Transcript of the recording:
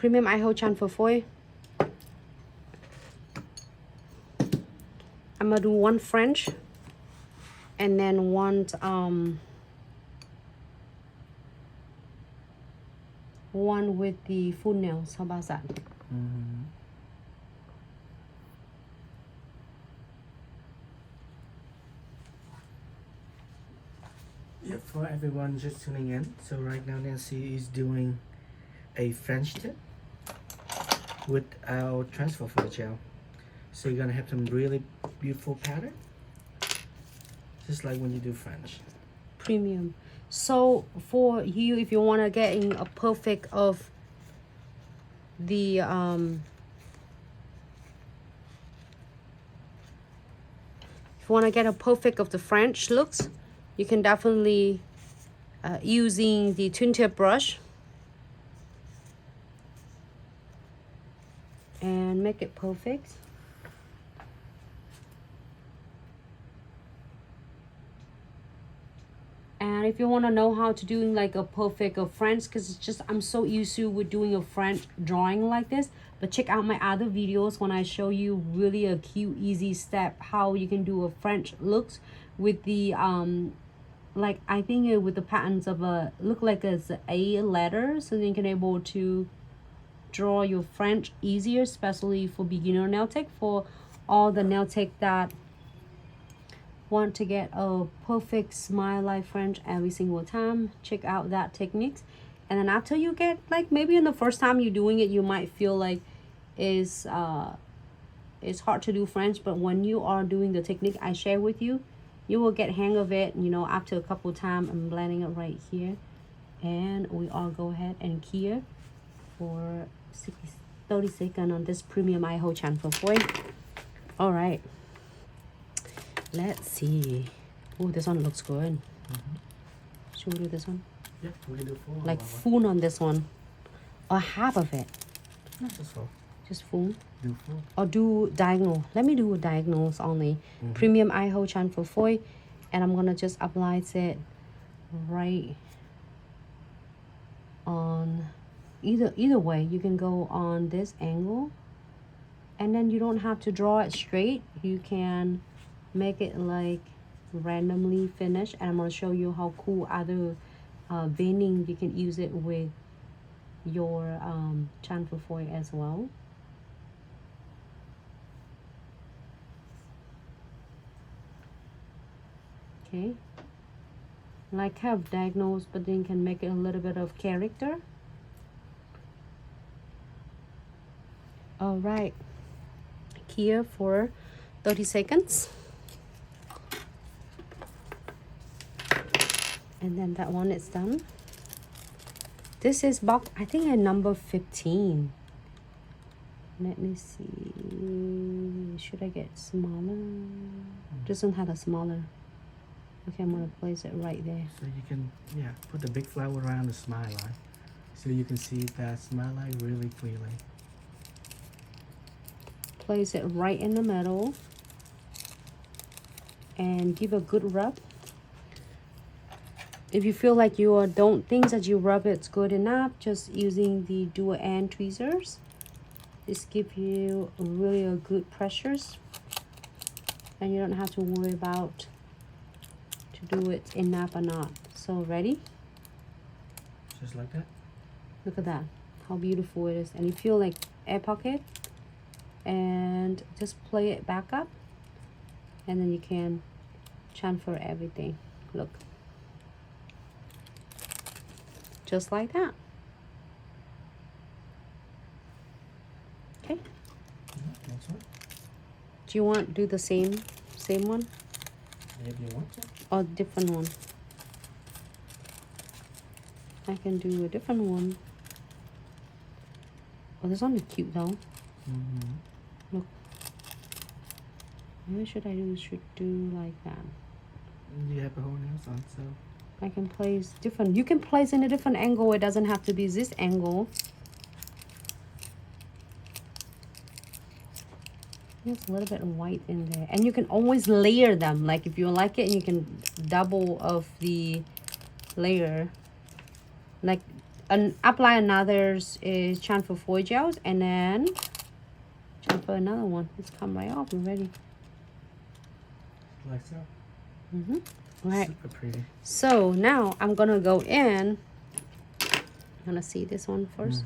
Premium eye hole chan for foil. I'm gonna do one French and then one with the full nails. How about that? Yep, for everyone just tuning in. So right now Nancy is doing a French tip with our transfer foil gel. So you're gonna have some really beautiful pattern, just like when you do French. Premium. So for you, if you want to get in a perfect of the if you want to get a perfect of the French looks, you can definitely using the twin tip brush and make it perfect. And if you want to know how to do like a perfect of French, because it's just I'm so used to with doing a French drawing like this, but check out my other videos when I show you really a cute easy step how you can do a French looks with the like I think with the patterns of a look like it's a letter, so then you can able to draw your French easier, especially for beginner nail tech. For all the nail tech that want to get a perfect smile like French every single time, check out that techniques. And then after you get like maybe in the first time you're doing it, you might feel like it's hard to do French, but when you are doing the technique I share with you, you will get hang of it. You know, after a couple times. I'm blending it right here, and we all go ahead and key for 30 seconds on this premium eye hole chan for foil. All right, let's see. Oh, this one looks good. Should we do this one? Yeah, we can do full. Like full on this one, or half of it? No, just full. Just full. Do full. Or do diagonal. Let me do diagonals only. Premium eye hole chan for foil, and I'm gonna just apply it right on either way. You can go on this angle, and then you don't have to draw it straight. You can make it like randomly finish, and I'm gonna show you how cool other veining you can use it with your chan for foil as well. Okay, like have diagonals, but then can make it a little bit of character. All right, here for 30 seconds, and then that one is done. This is box, I think, at number 15. Let me see, should I get smaller? This one had a smaller. Okay, I'm gonna place it right there. So you can, yeah, put the big flower around the smile line, so you can see that smile line really clearly. Place it right in the middle and give a good rub. If you feel like you don't think that you rub it's good enough, just using the dual end tweezers, this give you really a good pressures, and you don't have to worry about to do it enough or not. So ready? Just like that. Look at that, how beautiful it is. And you feel like air pocket, and just play it back up, and then you can transfer everything. Look, just like that. Okay, Next one. do you want to do the same one If you want to. or different one? I can do a different one. Oh, this one is cute though. Look, maybe should do like that. You have a whole nails on, so I can place different. You can place in a different angle. It doesn't have to be this angle. There's a little bit of white in there, and you can always layer them. Like if you like it, you can double of the layer. Like apply another is transfer foil gels, and then transfer another one. It's come right off already. Like so. All right. Super pretty. So now I'm gonna go in. I'm gonna see this one first.